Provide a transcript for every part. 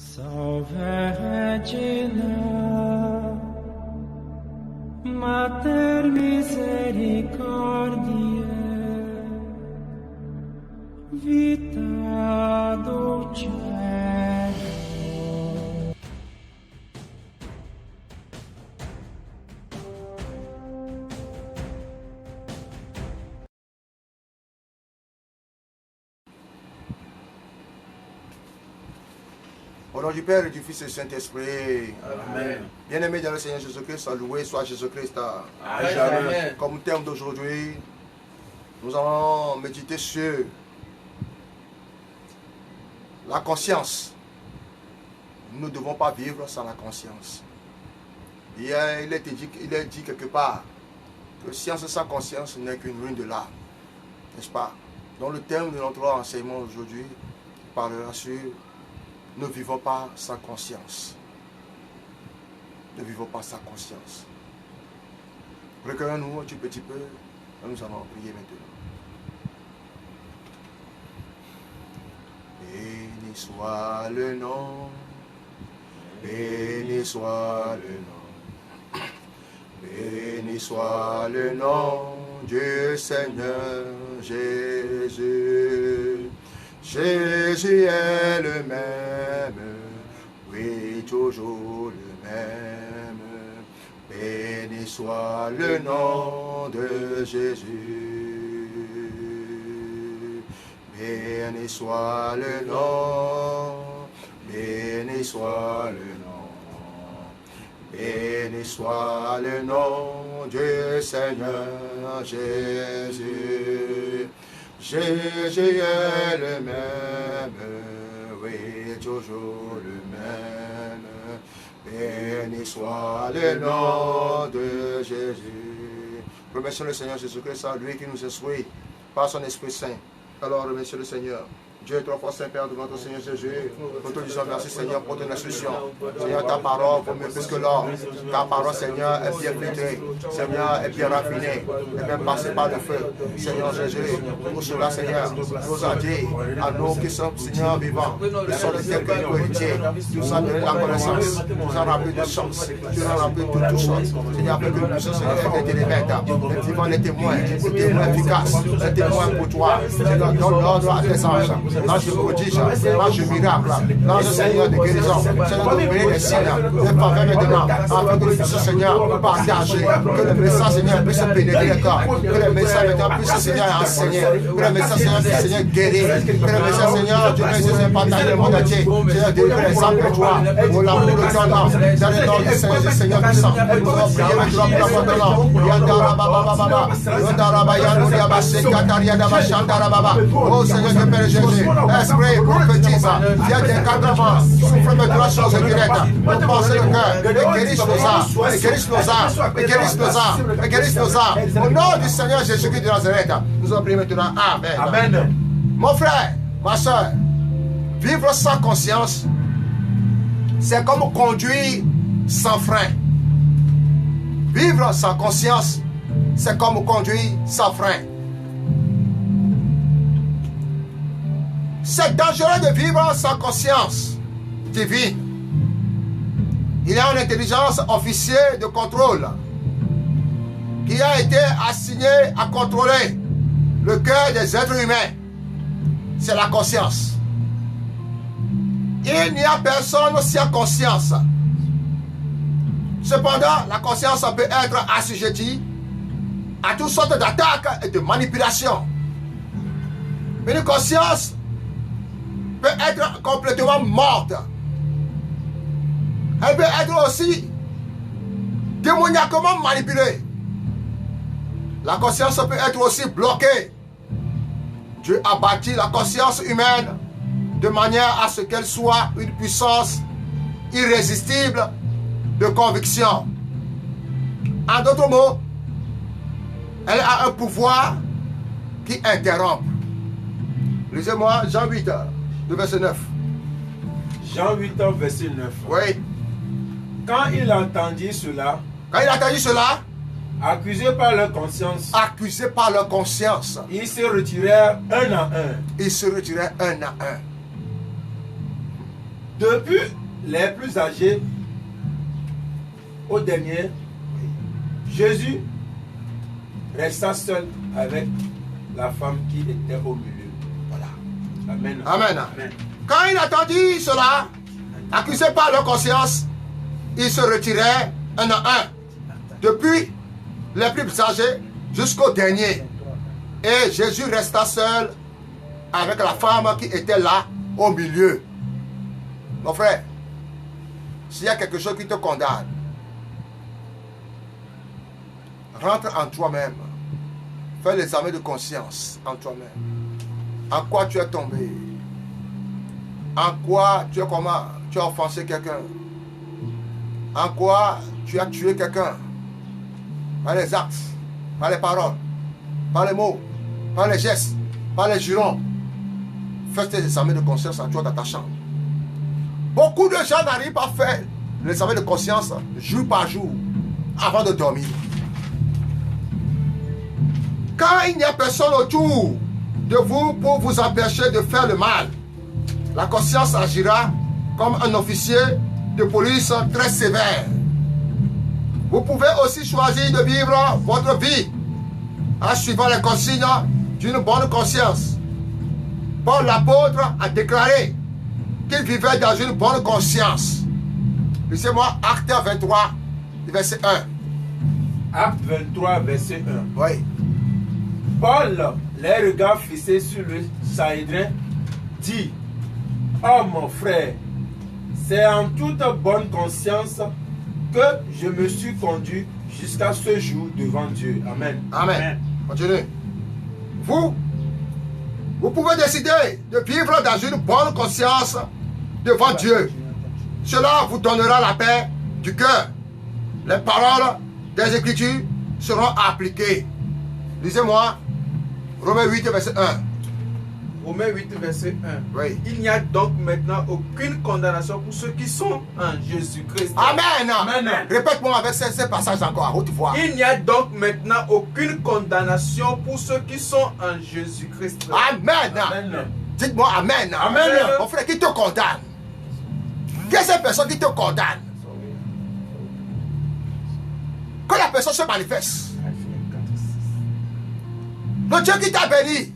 Salve Regina, Mater Misericordiae, Vita Dulcedo. Au nom du Père et du Fils et du Saint-Esprit. Amen. Bien-aimé dans le Seigneur Jésus-Christ, loué soit Jésus-Christ. Amen. Comme thème d'aujourd'hui, nous allons méditer sur la conscience. Nous ne devons pas vivre sans la conscience. Hier, il est dit quelque part que science sans conscience n'est qu'une ruine de l'âme. N'est-ce pas? Donc le thème de notre enseignement aujourd'hui parlera sur ne vivons pas sans conscience. Ne vivons pas sans conscience. Recueillons-nous un tout petit peu. Nous allons prier maintenant. Béni soit le nom. Béni soit le nom. Béni soit le nom du Seigneur Jésus. Jésus est le même, oui, toujours le même. Béni soit le nom de Jésus. Béni soit le nom, béni soit le nom. Béni soit le nom du Seigneur Jésus. Jésus est le même, oui, toujours le même. Béni soit le nom de Jésus. Remercions le Seigneur Jésus-Christ, à lui qui nous instruit par son Esprit Saint. Alors remercions le Seigneur. Dieu est trois fois Saint Père de notre Seigneur Jésus. Nous te disons merci Seigneur pour ton instruction. Seigneur, ta parole vaut mieux plus que l'or. Ta parole Seigneur est bien filtrée. Seigneur est bien raffinée. Et même passée par le feu. Seigneur Jésus, pour cela Seigneur, nous a dit à nous qui sommes Seigneur vivants, qui sont les tels que les héritiers. Tu nous as donné la connaissance. Tu nous as rempli de chance. Tu nous as rempli de toutes choses. Seigneur, avec que nous puissions Seigneur être des maîtres. Les vivants, les témoins efficaces. Les témoins pour toi. Seigneur, donne l'ordre à tes anges. L'ange de prodige, l'ange de miracle, l'ange Seigneur de guérison, Seigneur de bénir les signes, les faveurs maintenant, afin que nous puissions Seigneur partager, que le message Seigneur puisse pénétrer les corps, que le message maintenant puisse Seigneur enseigner, que le message Seigneur puisse Seigneur guérir, que le message Seigneur Dieu puisse Seigneur partager le monde entier, Seigneur délivrer les âmes de toi, pour l'amour de ton nom, dans le nom du Seigneur puissant, nous allons prier maintenant pour la foi de l'homme, oh Seigneur de Père Jésus, esprit prophétise, il y a des cadrements, souffre de trois choses directes, pour penser le cœur, et guérisse nos âmes, et guérisse nos âmes, et guérisse nos âmes, et guérisse nos âmes. Au nom du Seigneur Jésus-Christ de Nazareth, nous allons prier maintenant. Amen. Amen. Mon frère, ma soeur, vivre sans conscience, c'est comme conduire sans frein. Vivre sans conscience, c'est comme conduire sans frein. C'est dangereux de vivre sans conscience divine. Il y a une intelligence officier de contrôle qui a été assignée à contrôler le cœur des êtres humains. C'est la conscience. Il n'y a personne sans conscience. Cependant, la conscience peut être assujettie à toutes sortes d'attaques et de manipulations. Mais une conscience peut être complètement morte. Elle peut être aussi démoniaquement manipulée. La conscience peut être aussi bloquée. Dieu a bâti la conscience humaine de manière à ce qu'elle soit une puissance irrésistible de conviction. En d'autres mots, elle a un pouvoir qui interrompt. Lisez-moi Jean 8. Le verset 9. Jean 8, verset 9. Oui. Quand il entendit cela, accusés par leur conscience, ils se retirèrent un à un. Depuis les plus âgés au dernier, Jésus resta seul avec la femme qui était au milieu. Voilà. Amen. Amen. Amen. Quand il entendit cela, accusé par leur conscience, il se retirait un à un, depuis les plus âgés jusqu'au dernier. Et Jésus resta seul avec la femme qui était là au milieu. Mon frère, s'il y a quelque chose qui te condamne, rentre en toi-même. Fais l'examen de conscience en toi-même. En quoi tu es tombé? En quoi tu as offensé quelqu'un? En quoi tu as tué quelqu'un? Par les actes, par les paroles, par les mots, par les gestes, par les jurons. Fais tes examens de conscience en toi dans ta chambre. Beaucoup de gens n'arrivent pas à faire l'examen de conscience jour par jour avant de dormir. Quand il n'y a personne autour de vous pour vous empêcher de faire le mal, la conscience agira comme un officier de police très sévère. Vous pouvez aussi choisir de vivre votre vie en suivant les consignes d'une bonne conscience. Paul l'apôtre a déclaré qu'il vivait dans une bonne conscience. Lisez-moi Acte 23, verset 1. Acte 23, verset 1. Oui. Paul, les regards fixés sur le Sanhédrin, dit: Oh mon frère, c'est en toute bonne conscience que je me suis conduit jusqu'à ce jour devant Dieu. Amen. Amen. Continuez. Vous pouvez décider de vivre dans une bonne conscience devant Dieu. Cela vous donnera la paix du cœur. Les paroles des Écritures seront appliquées. Lisez-moi Romains 8, verset 1. Romains 8, verset 1. Oui. Il n'y a donc maintenant aucune condamnation pour ceux qui sont en Jésus-Christ. Amen. Amen. Répète-moi avec ces passages encore à haute voix. Il n'y a donc maintenant aucune condamnation pour ceux qui sont en Jésus-Christ. Amen. Amen. Dites-moi Amen. Amen. Mon frère, qui te condamne? Qui est cette personne qui te condamne? Quand la personne se manifeste, le Dieu qui t'a béni,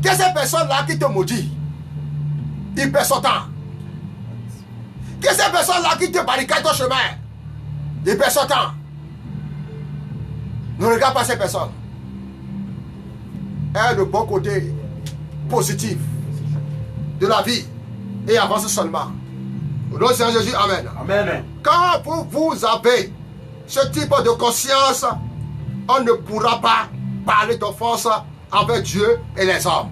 qui est cette personne-là qui te maudit? Il perd son temps. Qui est cette personne-là qui te barricade ton chemin? Il perd son temps. Ne regarde pas ces personnes. Aie le bon côté positif de la vie et avance seulement. Au nom de Seigneur Jésus, Amen. Amen. Quand vous avez ce type de conscience, on ne pourra pas parler d'offense envers Dieu et les hommes.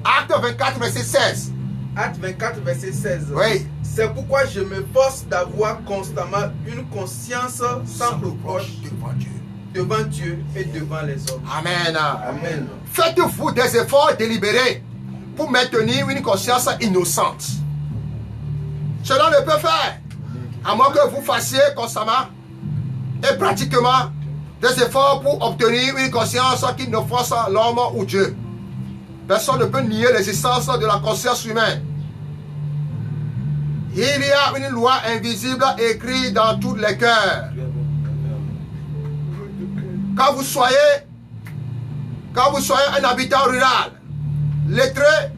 Acte 24, verset 16. Acte 24, verset 16. Oui. C'est pourquoi je m'efforce d'avoir constamment une conscience sans reproche devant Dieu. devant Dieu et devant les hommes. Amen. Amen. Faites-vous des efforts délibérés pour maintenir une conscience innocente. Cela ne peut faire, à moins que vous fassiez constamment et pratiquement des efforts pour obtenir une conscience qui n'offense l'homme ou Dieu. Personne ne peut nier l'existence de la conscience humaine. Il y a une loi invisible écrite dans tous les cœurs. Quand vous soyez un habitant rural, lettré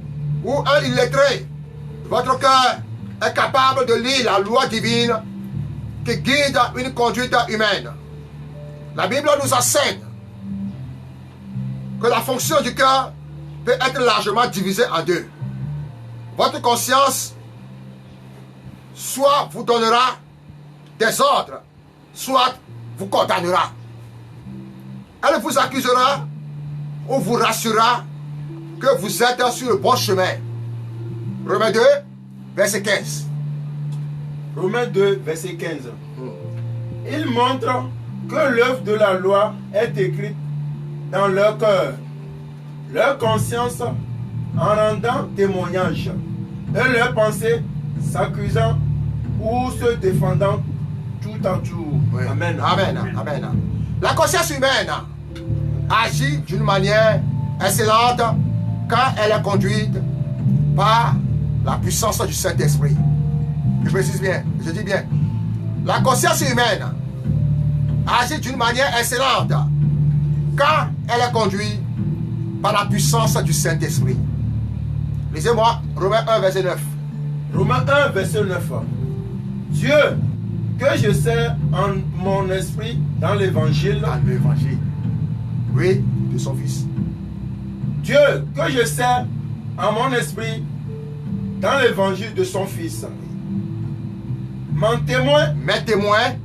ou un illettré, votre cœur est capable de lire la loi divine qui guide une conduite humaine. La Bible nous enseigne que la fonction du cœur peut être largement divisée en deux. Votre conscience soit vous donnera des ordres, soit vous condamnera. Elle vous accusera ou vous rassurera que vous êtes sur le bon chemin. Romains 2, verset 15. Romains 2, verset 15. Il montre que l'œuvre de la loi est écrite dans leur cœur, leur conscience en rendant témoignage, et leurs pensées s'accusant ou se défendant tout à tour. Oui. Amen. Amen. Amen. La conscience humaine agit d'une manière excellente quand elle est conduite par la puissance du Saint-Esprit. Je précise bien, je dis bien. La conscience humaine agit d'une manière excellente quand elle est conduite par la puissance du Saint-Esprit. Lisez-moi Romains 1, verset 9. Romains 1, verset 9. Dieu, que je sers en mon esprit dans l'évangile. Dans l'évangile. Oui, de son Fils. Dieu, que je sers en mon esprit dans l'évangile de son Fils. Mon témoin, Mes témoins.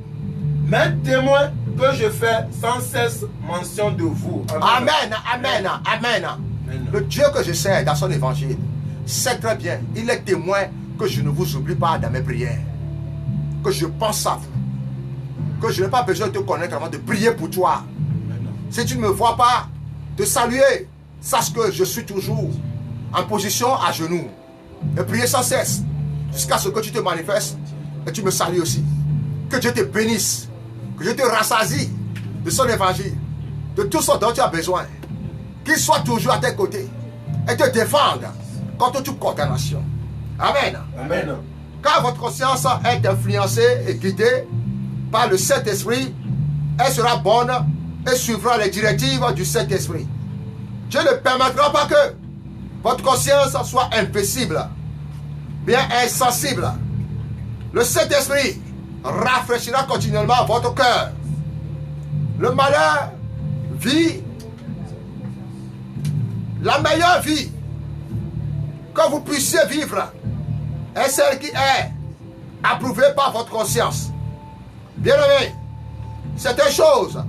que je fais sans cesse mention de vous. Amen, amen, amen. Le Dieu que je sers dans son évangile sait très bien, il est témoin que je ne vous oublie pas dans mes prières. Que je pense à vous. Que je n'ai pas besoin de te connaître avant de prier pour toi. Si tu ne me vois pas te saluer, sache que je suis toujours en position à genoux. Et prier sans cesse jusqu'à ce que tu te manifestes et tu me salues aussi. Que Dieu te bénisse. Que Dieu te rassasie de son évangile, de tout ce dont tu as besoin. Qu'il soit toujours à tes côtés et te défende contre toute condamnation. Amen. Amen. Quand votre conscience est influencée et guidée par le Saint-Esprit, elle sera bonne et suivra les directives du Saint-Esprit. Dieu ne permettra pas que votre conscience soit impassible, bien insensible. Le Saint-Esprit rafraîchira continuellement votre cœur. Le malheur vit, la meilleure vie que vous puissiez vivre est celle qui est approuvée par votre conscience. Bien-aimés, certaines choses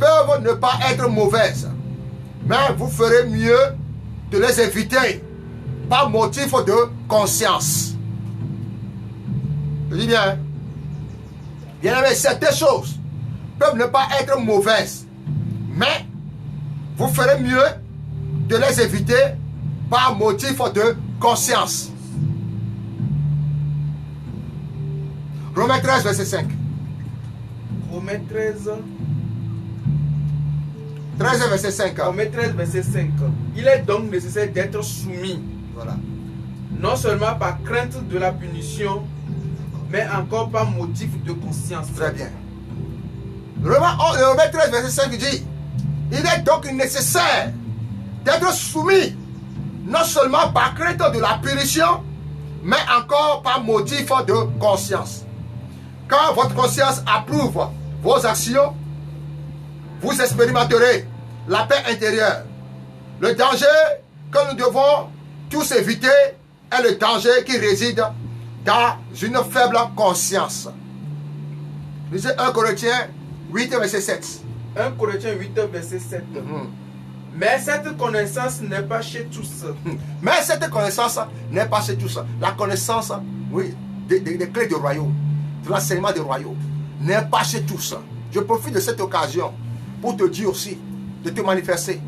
peuvent ne pas être mauvaises, mais vous ferez mieux de les éviter par motif de conscience. Je dis bien, bien-aimés, certaines choses peuvent ne pas être mauvaises, mais vous ferez mieux de les éviter par motif de conscience. Romains 13, verset 5. Romains 13. 13, verset 5. Romains 13, verset 5. Il est donc nécessaire d'être soumis, Voilà. non seulement par crainte de la punition, mais encore par motif de conscience. Très bien. Romains 13, verset 5 dit, il est donc nécessaire d'être soumis, non seulement par crainte de la punition, mais encore par motif de conscience. Quand votre conscience approuve vos actions, vous expérimenterez la paix intérieure. Le danger que nous devons tous éviter est le danger qui réside dans une faible conscience. Lisez 1 Corinthiens 8, verset 7. 1 Corinthiens 8, verset 7. Mais cette connaissance n'est pas chez tous. Mais cette connaissance n'est pas chez tous. La connaissance, oui, des clés du royaume, de l'enseignement des royaumes, n'est pas chez tous. Je profite de cette occasion pour te dire aussi, de te manifester.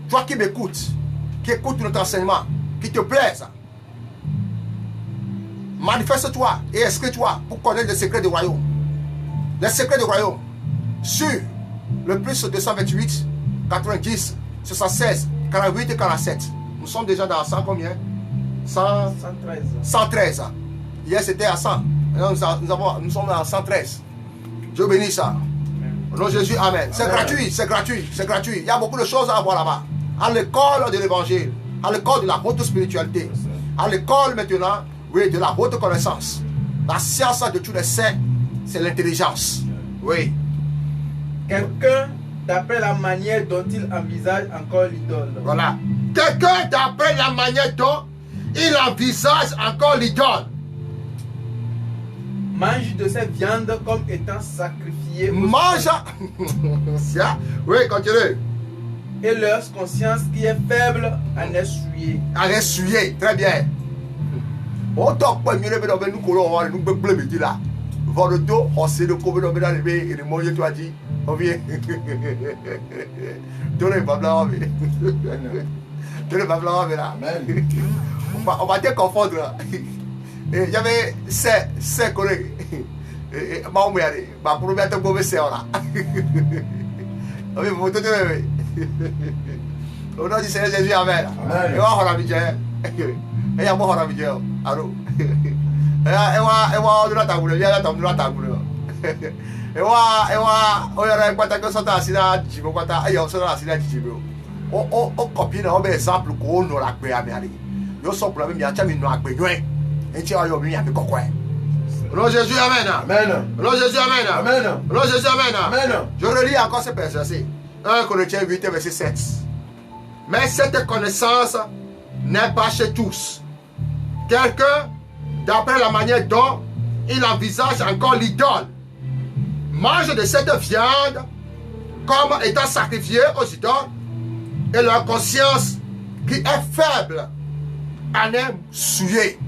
Toi qui m'écoutes, qui écoutes notre enseignement, qui te plaise, manifeste-toi et inscris-toi pour connaître les secrets du royaume. Les secrets du royaume. Sur le plus 228, 90, 76, 48 et 47. Nous sommes déjà dans 100 combien? 113. 113. Hier c'était à 100. Nous sommes à 113. Dieu bénisse ça. Au nom de Jésus, amen. C'est gratuit, c'est gratuit, c'est gratuit. Il y a beaucoup de choses à voir là-bas. À l'école de l'évangile, à l'école de la haute spiritualité, à l'école maintenant, oui, de la haute connaissance. La science de tous les saints, c'est l'intelligence. Oui. Quelqu'un d'après la manière dont il envisage encore l'idole. Voilà. Quelqu'un d'après la manière dont il envisage encore l'idole. Mange de cette viande comme étant sacrifiée. Mange. Oui, continue. Et leur conscience qui est faible en est souillée. En est souillée. Très bien. On t'en peut mieux lever nous colons, nous bleu midi là. Voir le dos, on sait le couvrir dans le lever et le manger, tu as dit. On vient. Tu n'es pas blanc, mais. Tu n'es pas blanc, mais là. On va te confondre là. Il y avait 5 collègues. Et Mahomet, pour mettre un mauvais serre là. Oui, vous te devez. Au nom du Seigneur Jésus, amen. Et on va la vie. Et il y a moi, on a allô. Et moi, on a tabou, il y a tabou, tabou. Et moi, on a quoi que ça t'a assis là, tu veux quoi t'as, et on s'en a assis là, tu veux. On copie, on met exemple qu'on nous l'a payé à Mali. Yo son problème, il y a un nous a payé. Et tu as eu bien avec quoi? Non, Jésus, amen. Amen. Non, Jésus, amen. Amen. Non, Jésus, amen. Amen. Je relis encore ce verset. 1 Corinthiens 8, verset 7. Mais cette connaissance n'est pas chez tous. Quelqu'un, d'après la manière dont il envisage encore l'idole, mange de cette viande comme étant sacrifiée aux idoles, et leur conscience, qui est faible, en est souillée.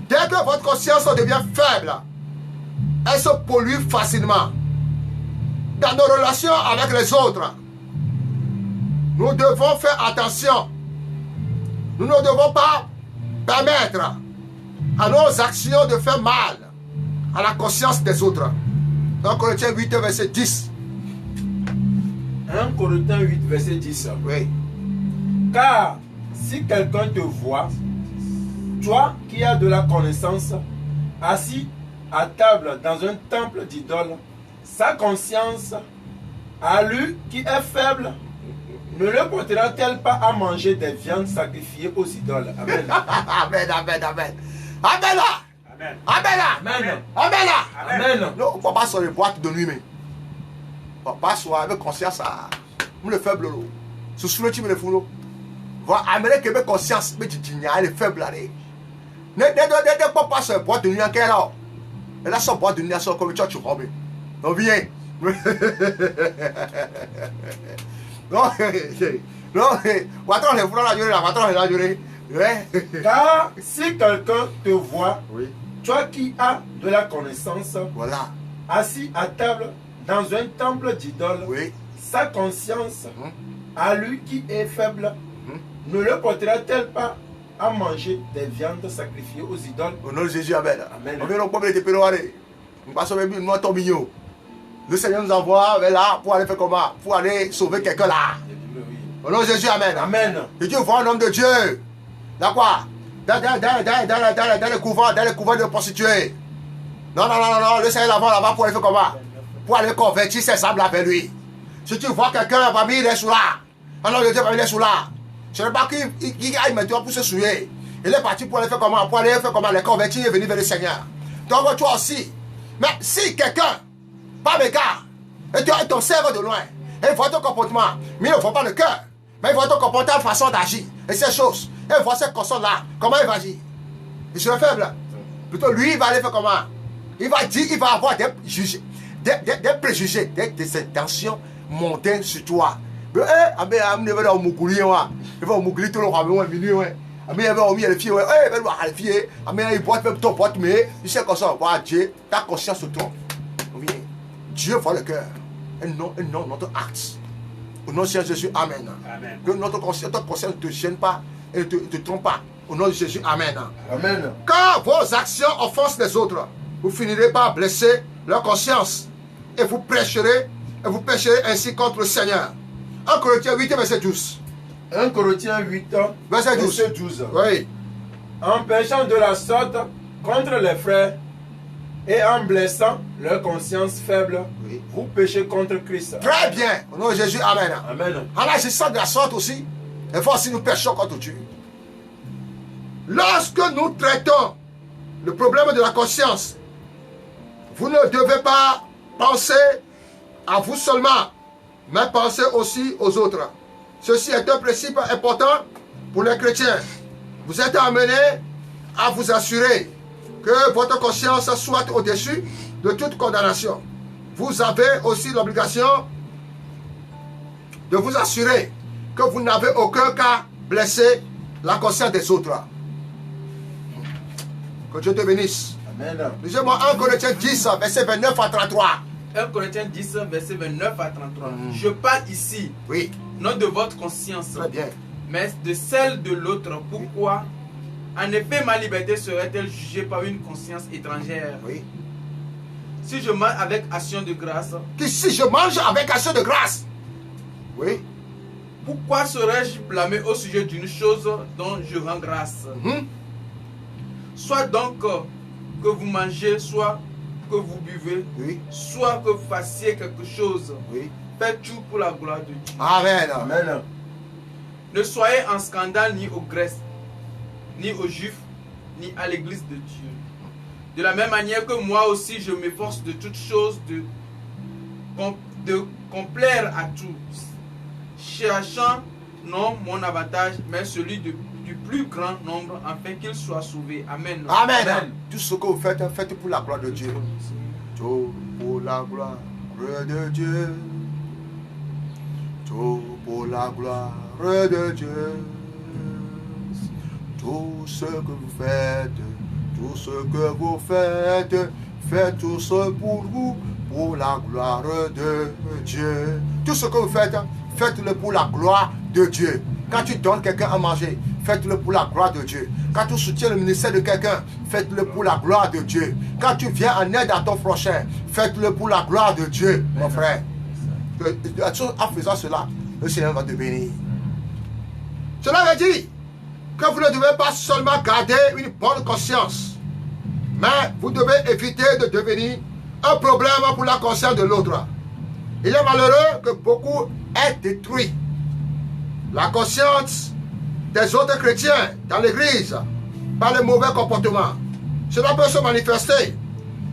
Dès que votre conscience devient faible, elle se pollue facilement. Dans nos relations avec les autres, nous devons faire attention. Nous ne devons pas permettre à nos actions de faire mal à la conscience des autres. Dans Corinthiens 8, verset 10. 1 Corinthiens 8, verset 10. Oui. Car si quelqu'un te voit, toi qui as de la connaissance, assis à table dans un temple d'idole, sa conscience, à lui qui est faible, ne le portera-t-elle pas à manger des viandes sacrifiées aux idoles? Amen. Amen, amen, amen. Amen là. Amen. Amen là. Amen. Amen là. Amen. Non, on ne va pas sur les boîtes de nuit, mais on va pas sur avec conscience à le faible. Sous le tu me le fous. Va amener que mes conscience, mais tu dis, il est faible là. Ne pas sur les boîtes de nuit en quelle heure. Et là, sur boîte de nuit, sur comme tu robes. Non, viens. Non, non, attends, les fous la durée, attends, la durée. Car si quelqu'un te voit, Oui, toi qui as de la connaissance, voilà. assis à table dans un temple d'idole, Oui. sa conscience, à lui qui est faible, ne le portera-t-elle pas à manger des viandes sacrifiées aux idoles? Au nom de Jésus, amen. Amen. On vient au peuple de Péloiré. Nous passons même nous ton mignon. Le Seigneur nous envoie là pour aller faire comment? Pour aller sauver quelqu'un là. Au nom de Jésus, amen. Amen. Et Dieu voit un homme de Dieu. Dans quoi? Dans les couvents de prostituées. Non, non, non, non, non. Le Seigneur là-bas pour aller faire comment? Pour aller convertir ses sables avec lui. Si tu vois quelqu'un parmi les sous là, alors le Dieu parmi les sous là, ce n'est pas qu'il aille maintenant pour se souiller. Il est parti pour aller faire comment? Pour aller faire comment? Les convertir et venir vers le Seigneur. Donc toi aussi. Mais si quelqu'un, pas mes gars, et tu t'observes de loin, et il voit ton comportement, mais il ne voit pas le cœur, mais il voit ton comportement, façon d'agir, et ces choses, et il voit cette console-là, comment il va agir? Il sera faible. Plutôt lui, il va aller faire comment? Il va dire, il va avoir des préjugés, des intentions montaines sur toi. Il va au Mougouli, il va au Mougouli, tout le monde va minuit, ouais. Il va au milieu des filles, ouais, il va voir les filles, il boit même ton pote, mais il sait comme ça, voilà, Dieu, ta conscience sur toi. Dieu voit le cœur, et non notre acte. Au nom de Jésus, amen. Amen. Que notre conscience ne te gêne pas et ne te trompe pas. Au nom de Jésus, amen. Amen. Quand vos actions offensent les autres, vous finirez par blesser leur conscience et vous pécherez ainsi contre le Seigneur. 1 Corinthiens 8, verset 12. 1 Corinthiens 8, Verset 12. verset 12. Oui. En péchant de la sorte contre les frères et en blessant leur conscience faible, Oui. vous péchez contre Christ. Très bien. Au nom de Jésus, amen. Amen. En agissant de la sorte aussi, il faut aussi nous péchons contre Dieu. Lorsque nous traitons le problème de la conscience, vous ne devez pas penser à vous seulement, mais pensez aussi aux autres. Ceci est un principe important pour les chrétiens. Vous êtes amenés à vous assurer que votre conscience soit au-dessus de toute condamnation. Vous avez aussi l'obligation de vous assurer que vous n'avez aucun cas blessé la conscience des autres. Que Dieu te bénisse. Amen. Lisez-moi 1 Corinthiens 10, verset 29 à 33. 1 Corinthiens 10, verset 29 à 33. Je parle ici, Oui, non de votre conscience, très bien. mais de celle de l'autre. Pourquoi? En effet, ma liberté serait-elle jugée par une conscience étrangère? Oui. Si je mange avec action de grâce, Que si je mange avec action de grâce, oui, Pourquoi serais-je blâmé au sujet d'une chose dont je rends grâce? Soit donc que vous mangez, soit que vous buvez, Oui. soit que vous fassiez quelque chose. Oui. Faites tout pour la gloire de Dieu. Amen. Amen. Ne soyez en scandale ni aux Grecs, ni aux Juifs, ni à l'église de Dieu. De la même manière que moi aussi, je m'efforce de toutes choses de complaire à tous, cherchant non mon avantage, mais celui du plus grand nombre, afin qu'ils soient sauvés. Amen. Amen. Amen. Tout ce que vous faites, faites pour la gloire de Dieu. Tout pour la gloire de Dieu. Tout pour la gloire de Dieu. Tout ce que vous faites, tout ce que vous faites, faites tout ce pour vous, pour la gloire de Dieu. Tout ce que vous faites, faites-le pour la gloire de Dieu. Quand tu donnes quelqu'un à manger, faites-le pour la gloire de Dieu. Quand tu soutiens le ministère de quelqu'un, faites-le pour la gloire de Dieu. Quand tu viens en aide à ton prochain, faites-le pour la gloire de Dieu, mon frère. En faisant cela, le Seigneur va te bénir. Cela veut dire que vous ne devez pas seulement garder une bonne conscience, mais vous devez éviter de devenir un problème pour la conscience de l'autre. Il est malheureux que beaucoup aient détruit la conscience des autres chrétiens dans l'église par le mauvais comportement. Cela peut se manifester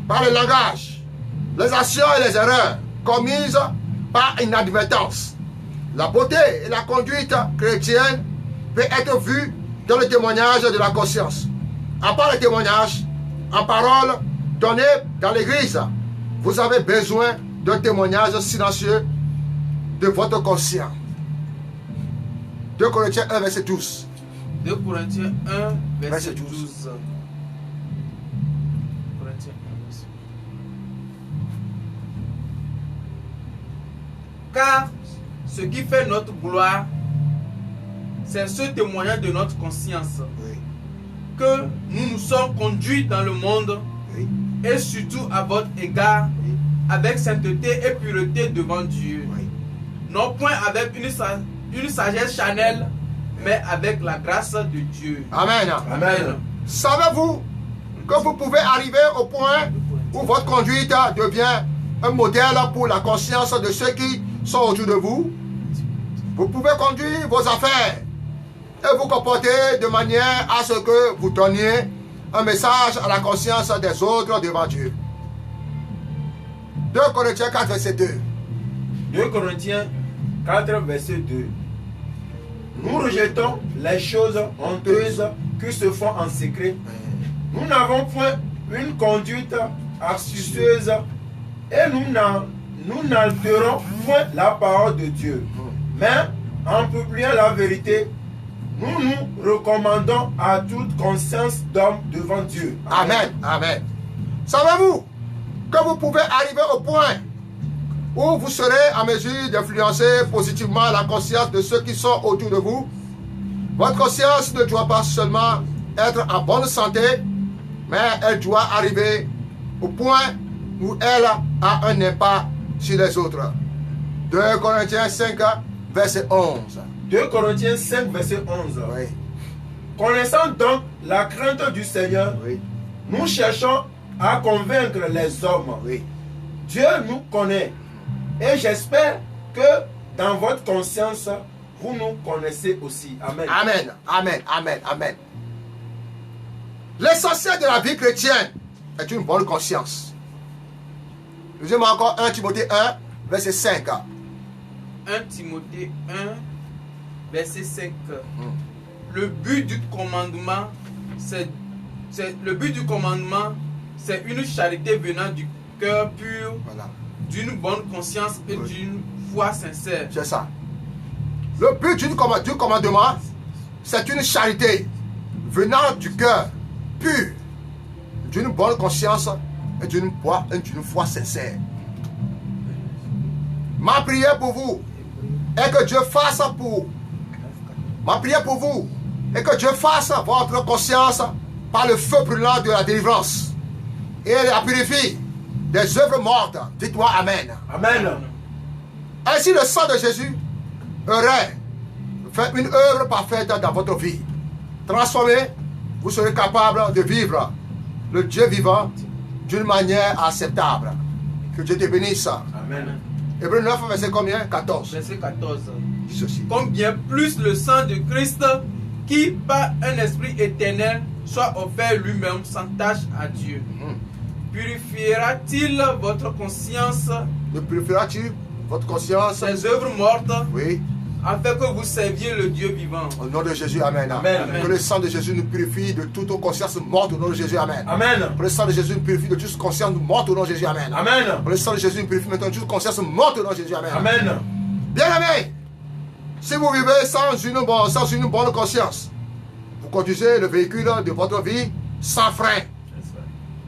par le langage, les actions et les erreurs commises par inadvertance. La beauté et la conduite chrétienne peut être vue dans le témoignage de la conscience. À part le témoignage, en parole donnée dans l'église, vous avez besoin d'un témoignage silencieux de votre conscience. 2 Corinthiens 1, verset 12. 2 Corinthiens 1, verset 12. 12. Corinthiens 1, verset 12. Car ce qui fait notre gloire, c'est ce témoignage de notre conscience, Oui. que nous nous sommes conduits dans le monde, Oui. et surtout à votre égard, Oui. avec sainteté et pureté devant Dieu. Oui. Non point avec une sagesse charnelle, mais avec la grâce de Dieu. Amen. Amen. Savez-vous que vous pouvez arriver au point où votre conduite devient un modèle pour la conscience de ceux qui sont autour de vous? Vous pouvez conduire vos affaires et vous comporter de manière à ce que vous donniez un message à la conscience des autres devant Dieu. 2 Corinthiens 4, verset 2. 2 Corinthiens 4, verset 2. Nous rejetons les choses honteuses qui se font en secret. Nous n'avons point une conduite astucieuse et nous n'altérons point la parole de Dieu. Mais en publiant la vérité, nous nous recommandons à toute conscience d'homme devant Dieu. Amen. Amen. Savez-vous que vous pouvez arriver au point où vous serez en mesure d'influencer positivement la conscience de ceux qui sont autour de vous? Votre conscience ne doit pas seulement être en bonne santé, mais elle doit arriver au point où elle a un impact sur les autres. 2 Corinthiens 5, verset 11. 2 Corinthiens 5, verset 11. Oui, Connaissant donc la crainte du Seigneur, oui, nous cherchons à convaincre les hommes. oui. Dieu nous connaît. Et j'espère que dans votre conscience, vous nous connaissez aussi. Amen. Amen, amen, amen, amen. L'essentiel de la vie chrétienne est une bonne conscience. Lisez-moi encore 1 Timothée 1, verset 5. 1 Timothée 1, verset 5. Le but du commandement, c'est une charité venant du cœur pur, Voilà, d'une bonne conscience et Oui. d'une foi sincère. c'est ça. Le but du commandement, c'est une charité venant du cœur pur, d'une bonne conscience et d'une foi sincère. Ma prière pour vous est que Dieu fasse ma prière pour vous est que Dieu fasse votre conscience par le feu brûlant de la délivrance et la purifie des œuvres mortes. Dites-moi Amen. Amen. Ainsi le sang de Jésus aurait faire une œuvre parfaite dans votre vie. Transformez, vous serez capable de vivre le Dieu vivant d'une manière acceptable. Que Dieu te bénisse. Amen. Hébreux 9, verset combien? 14. Verset 14. Dis ceci. Combien plus le sang de Christ, qui par un esprit éternel soit offert lui-même sans tâche à Dieu, purifiera-t-il votre conscience Ne purifiera-t-il votre conscience? des œuvres mortes, Oui. afin que vous serviez le Dieu vivant? Au nom de Jésus, Amen. Amen. Que le sang de Jésus nous purifie de toute conscience morte au nom de Jésus, Amen. Amen. Que le sang de Jésus nous purifie de toute conscience morte au nom de Jésus, Amen. Amen. Que le sang de Jésus nous purifie maintenant de toute conscience morte au nom de Jésus, Amen. Amen. Bien aimé, si vous vivez sans une bonne conscience, vous conduisez le véhicule de votre vie sans frein.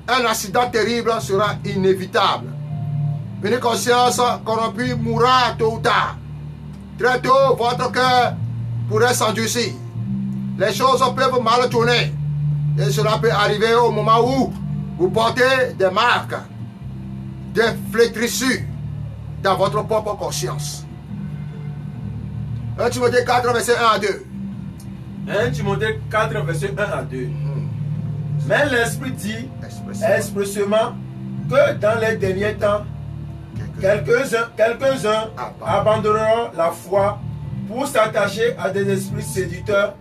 Un accident terrible sera inévitable. Une conscience corrompue mourra tôt ou tard. Très tôt, votre cœur pourrait s'endurcir. Les choses peuvent mal tourner. Et cela peut arriver au moment où vous portez des marques, des flétrissures dans votre propre conscience. 1 Timothée 4, verset 1 à 2. 1 Timothée 4, verset 1 à 2. Mais l'Esprit dit expressément que dans les derniers temps, quelques-uns abandonneront la foi pour s'attacher à des esprits séducteurs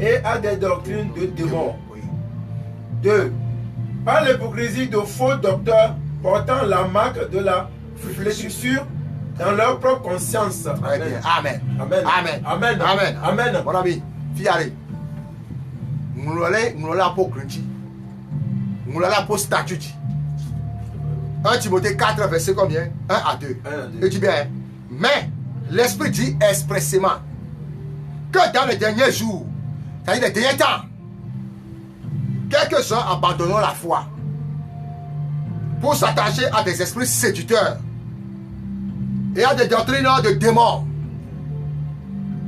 et à des doctrines de démons. 2. Par l'hypocrisie de faux docteurs portant la marque de la flétrissure dans leur propre conscience. Très bien. Amen. Amen. Amen. Amen. Amen. Amen. Mon ami, fiare. Nous allons pour Grunti. Nous allons pour statut. 1 Timothée 4, verset combien? 1 à 2. 1 à 2. Et dis bien, mais l'Esprit dit expressément que dans les derniers jours, c'est-à-dire les derniers temps, quelques-uns abandonneront la foi pour s'attacher à des esprits séducteurs et à des doctrines de démons.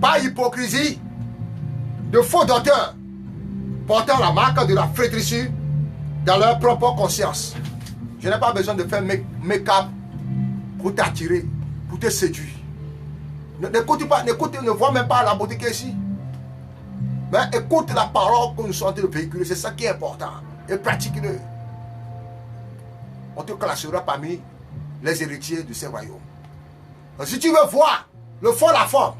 Par hypocrisie, de faux docteurs portant la marque de la flétrissure dans leur propre conscience. Je n'ai pas besoin de faire make-up pour t'attirer, pour te séduire. N'écoute pas, ne vois même pas la beauté qu'il y a ici. Mais écoute la parole que nous sommes en train de véhiculer, c'est ça qui est important. Et pratique-le. On te classera parmi les héritiers de ces royaumes. Donc, si tu veux voir le fond, la forme,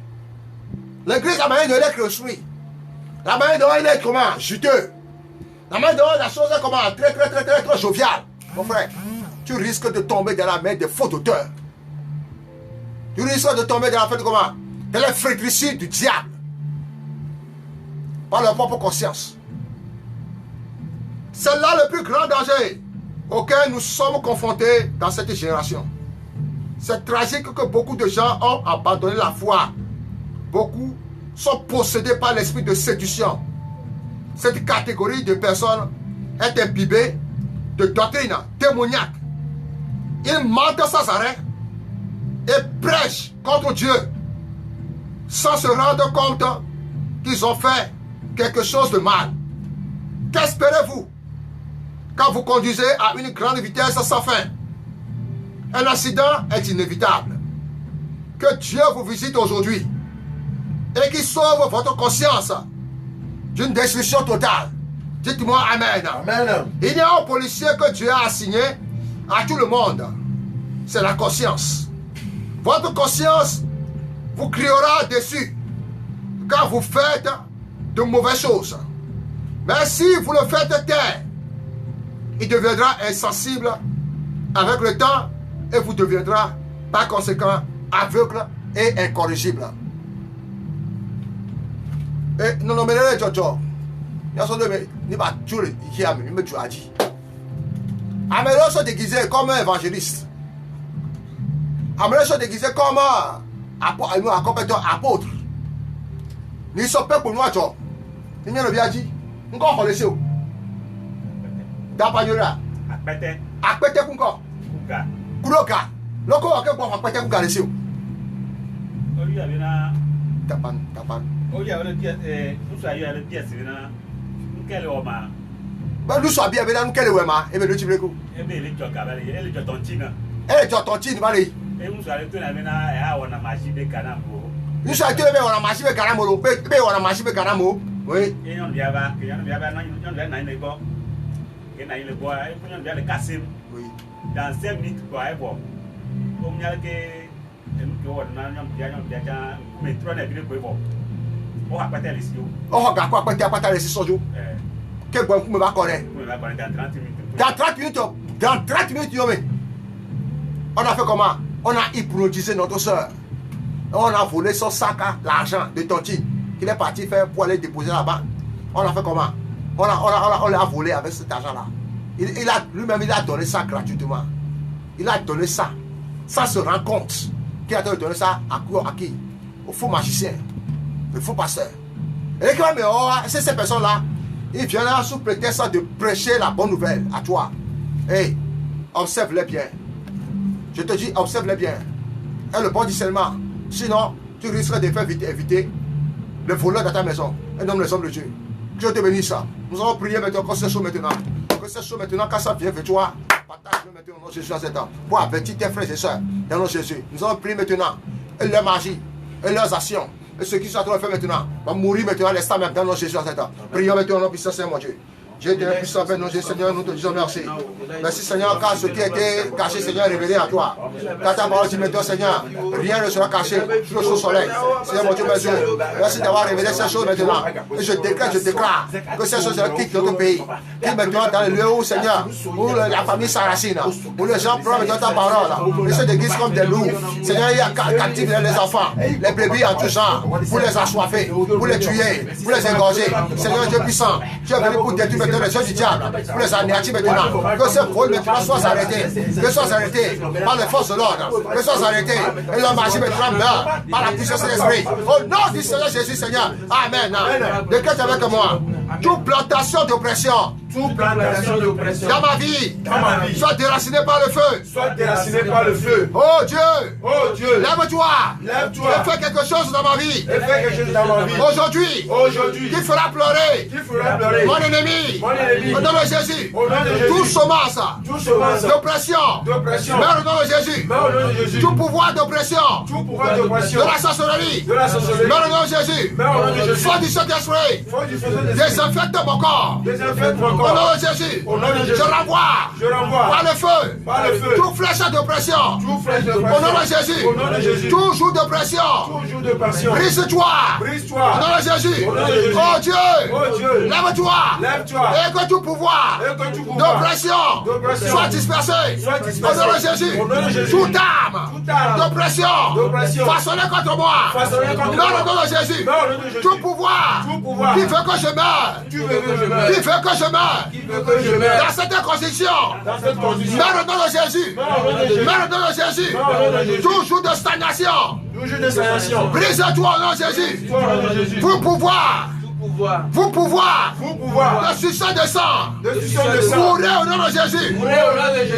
l'église, la manière de l'être construit, la manière dont il est comment, juteux, la manière dont la chose est comment, très joviale, mon frère, tu risques de tomber dans la main des faux auteurs. Tu risques de tomber dans la main de comment, de la flétrissure du diable, par leur propre conscience. C'est là le plus grand danger auquel nous sommes confrontés dans cette génération. C'est tragique que beaucoup de gens ont abandonné la foi. Beaucoup sont possédés par l'esprit de séduction. Cette catégorie de personnes est imbibée de doctrines démoniaques. Ils mentent sans arrêt et prêchent contre Dieu sans se rendre compte qu'ils ont fait quelque chose de mal. Qu'espérez-vous quand vous conduisez à une grande vitesse sans fin? Un accident est inévitable. Que Dieu vous visite aujourd'hui et qu'il sauve votre conscience d'une destruction totale. Dites-moi Amen. Amen. Il y a un policier que Dieu a assigné à tout le monde. C'est la conscience. Votre conscience vous criera dessus quand vous faites de mauvaises choses. Mais si vous le faites taire, il deviendra insensible avec le temps et vous deviendra par conséquent aveugle et incorrigible. Et non, mais les Jojo, il y a son de ni pas tout le qui a mis, mais tu as dit. Amélie se déguisé comme un évangéliste. Amélie se déguisé comme un compétent apôtre. Ni sont pas pour nous, Jojo. Ni bien le bien dit. Nous avons les choses. D'apagnola. Akpete kunko. Kuroka. Loko wake kwa akpete kunka les choses. Tapan. Ben nous sommes bien nous quel wema et ben nous tibreko. Elle est tontine bale. Nous sommes tous on a marché avec Garamolo, on a marché avec Garamo. Oui. Et on vient là, on vient là, le casser. Oui. Dans 5 minutes, on va voir. On vient que on va pas Oh, pas les 6 jours. Quel bon coup me va connaître. Dans 30 minutes, on a fait comment? On a hypnotisé notre soeur. On a volé son sac à l'argent de Tonti qu'il est parti faire pour aller déposer là-bas. On a fait comment? On l'a volé avec cet argent-là. Lui-même, il a donné ça gratuitement. Il a donné ça. Ça se rend compte qu'il a donné ça à qui? Au faux magicien, le faux pasteur. Et quand même, c'est ces personnes-là, ils viennent là sous prétexte de prêcher la bonne nouvelle à toi. Hey, observe-les bien. Je te dis, observe-les bien. Et le bon discernement. Sinon, tu risquerais de faire éviter le voleur dans ta maison. Un homme, les hommes de Dieu. Que je te bénisse ça. Nous allons prier maintenant, que c'est chaud maintenant. Que c'est chaud maintenant, quand ça vient vers toi, partage-le maintenant au nom de Jésus en cet temps. Pour avertir tes frères et sœurs, dans le nom de Jésus. Nous allons prier maintenant. Et leur magie, et leurs actions, et ce qui sont en train de faire maintenant, va mourir maintenant à l'instant même dans le nom de Jésus en cet temps. Prions maintenant au nom de Jésus, mon Dieu. Dieu te puissant avec nous, Seigneur, nous te disons merci. Merci Seigneur, car ce qui a été caché, Seigneur, est révélé à toi. Quand ta parole dit maintenant, Seigneur, rien ne sera caché sous le soleil. Seigneur, mon Dieu, merci d'avoir révélé ces choses maintenant. Et je déclare que ces choses quittent notre pays. Qui maintenant dans le lieu où, Seigneur, où la famille s'enracine, où les gens prennent maintenant ta parole, et se déguisent comme des loups. Seigneur, il y a captifs les enfants, les bébés en tout genre, pour les assoiffer, pour les tuer, pour les égorger. Seigneur, Dieu puissant, tu es venu pour détruire maintenant les choses du diable, pour les anéantir maintenant. Que ce vol maintenant soit arrêté, que soit arrêté par les forces de l'ordre, que soit arrêté, et leur magie maintenant meurt par la puissance de l'esprit. Au nom du Seigneur Jésus, Seigneur. Amen. Décrète avec moi. Toute plantation d'oppression dans ma vie, soit déracinée par le feu. Oh Dieu, lève-toi et fais quelque chose dans ma vie. Aujourd'hui, qui fera pleurer mon ennemi. Au nom de Jésus, tout semence d'oppression, meurt au nom de Jésus. Tout pouvoir d'oppression, de la sorcellerie, meurt au nom de Jésus. Foi du Saint-Esprit, désinfecte mon corps. Au nom de Jésus, je renvoie par le feu tout flèche d'oppression. Au nom de Jésus, tout jour d'oppression, brise-toi. Au nom de Jésus, oh Dieu, lève-toi. Et que tout pouvoir d'oppression soit dispersé. Au nom de Jésus, toute arme d'oppression façonnée contre moi. Dans le nom de Jésus, tout pouvoir qui veut que je meure, qui veut que je meure dans cette condition. Dans le nom de Jésus, dans le nom de Jésus, toujours de stagnation. Brise-toi au nom de Jésus. Vous pouvoir de succès de sang, mourrez au nom de Jésus.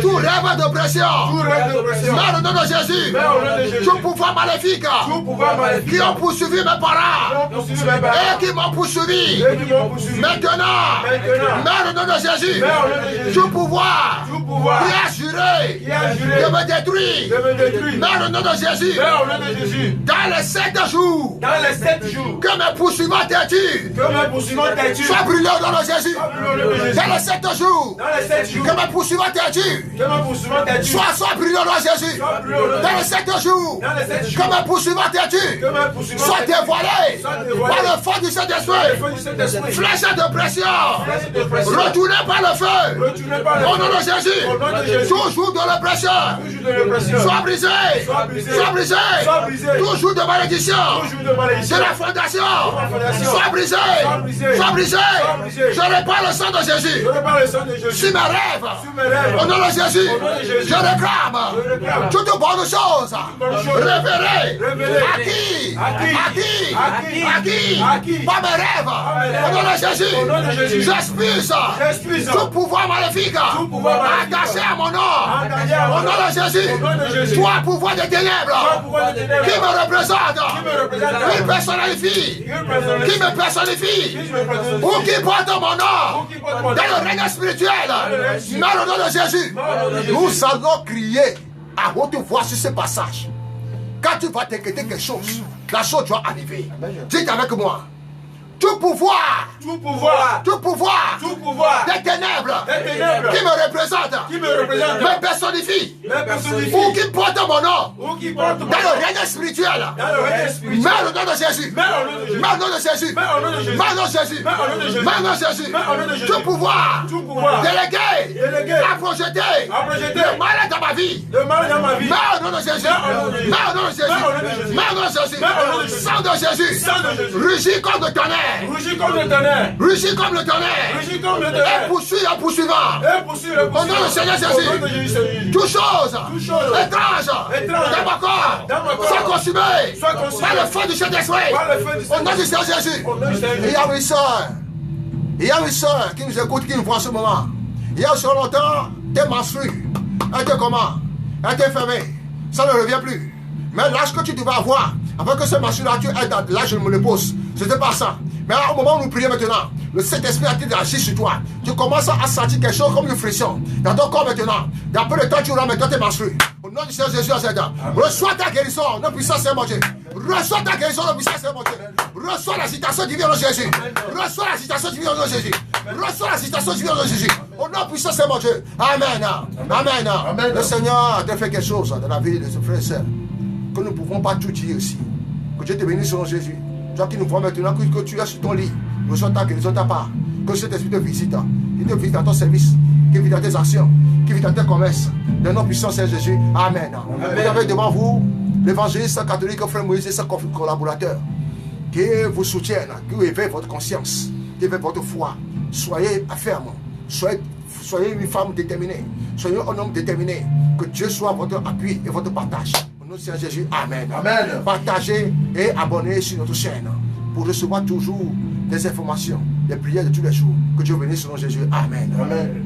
Tout rêve d'oppression, meurt au nom de Jésus. Tout pouvoir maléfique qui ont poursuivi mes parents et qui m'ont poursuivi maintenant, meurt au nom de Jésus. Tout pouvoir qui a juré de me détruire, meurt au nom de Jésus. Dans les 7 jours que mes poursuivants t'étuent, sois brûlé au nom de Jésus. Dans les 7 jours que mes poursuivants t'étuent, sois brûlé au nom de Jésus. Dans les 7 jours que mes poursuivants t'étuent, sois dévoilé par le feu du Saint-Esprit. Flèche de pression, retourné par le feu. Au nom de Jésus, toujours de l'oppression, sois brisé, toujours de malédiction, de la fondation, sois brisé. Je répands le sang de Jésus sur mes rêves. Au nom de Jésus, je réclame toutes bonnes choses révélées à qui par mes rêves. Au nom de Jésus, j'expulse tout pouvoir maléfique attaché à mon nom. Au nom de Jésus, toi pouvoir des ténèbres qui me représente, qui personnifie, ou qui porte mon nom dans le règne spirituel. Dans le nom de Jésus, nous allons crier à haute voix sur ce passage. quand tu vas décréter quelque chose, la chose doit arriver. Dites avec moi. Tout pouvoir, Tout pouvoir, tout pouvoir, tout pouvoir des ténèbres, des ténèbres qui me représente, qui me représente, me personnifie, me personnifie, ou qui porte mon nom, ou qui porte mon dans le nom, règne spirituel. dans le règne spirituel. Mets le nom de Jésus. Mets au nom de Jésus. Mets au nom de Jésus. Mets au nom de Jésus. Mets au nom de Jésus. Mets au nom de Jésus. Mets au nom de Jésus. Mets au nom de Jésus. Tout pouvoir. Tout pouvoir. Délégué. Délégué. À projeter. À projeter. Le mal dans ma vie. Le mal dans ma vie. Mets au nom de Jésus. Mets au nom de Jésus. Mets au nom de Jésus. Mets au nom de Jésus. Mets au nom de Jésus. Mets au nom de Jésus. Sang de Jésus. Sang de Jésus. Rugis comme le tonnerre. Rugis comme le tonnerre. Rugis comme le tonnerre. Rugis comme le Et tonnerre. poursuis en poursuivant. Et poursuis le Au nom du Seigneur Jésus. Au nom de Jésus. Toute chose étrange Étrange dans mon corps dans mon corps soit consumée soit consumée par le feu du Saint-Esprit. par le feu du Au nom du Seigneur Jésus. Au nom du Seigneur Il y a une soeur. Il y a une soeur qui nous écoute, qui nous voit en ce moment. Il y a sur longtemps, tes menstrues. Elle était comment? Elle était fermée. Ça ne revient plus. Mais l'âge que tu devais avoir, avant que ce menstru-là, tu aies là, je me le pose. C'était pas ça. Mais au moment où nous prions maintenant, le Saint-Esprit a été agi sur toi. Tu commences à sentir quelque chose comme une frisson dans ton corps maintenant. Dans peu de temps, tu auras maintenant tes menstrues. Au nom du Seigneur Jésus, en cet temps. Reçois ta guérison, notre puissance est mon Dieu. Reçois ta guérison, notre puissance est mon Dieu. Reçois la citation divine au nom de Jésus. Reçois la citation divine au nom de Jésus. Reçois la citation divine au nom de Jésus. Au nom puissance est mon Dieu. Amen. Amen. Amen. Le Seigneur a fait quelque chose dans la vie de ses frères et sœurs que nous ne pouvons pas tout dire ici. Que Dieu te bénisse au nom de Jésus. Toi qui nous vois maintenant, que tu es sur ton lit, reçois ta guérison de ta part. Que cet esprit te visite. Il te visite dans ton service, qui visite dans tes actions, qui visite dans tes commerces. Dans nos puissances, c'est Jésus. Amen. Vous avez devant vous l'évangéliste catholique, frère Moïse et ses collaborateurs qui vous soutiennent, qui éveillent votre conscience, qui éveillent votre foi. Soyez ferme. Soyez une femme déterminée. Soyez un homme déterminé. Que Dieu soit votre appui et votre partage. Au nom de Seigneur Jésus, Amen. Amen. Partagez et abonnez sur notre chaîne pour recevoir toujours des informations, des prières de tous les jours. Que Dieu bénisse au nom de Jésus. Amen. Amen.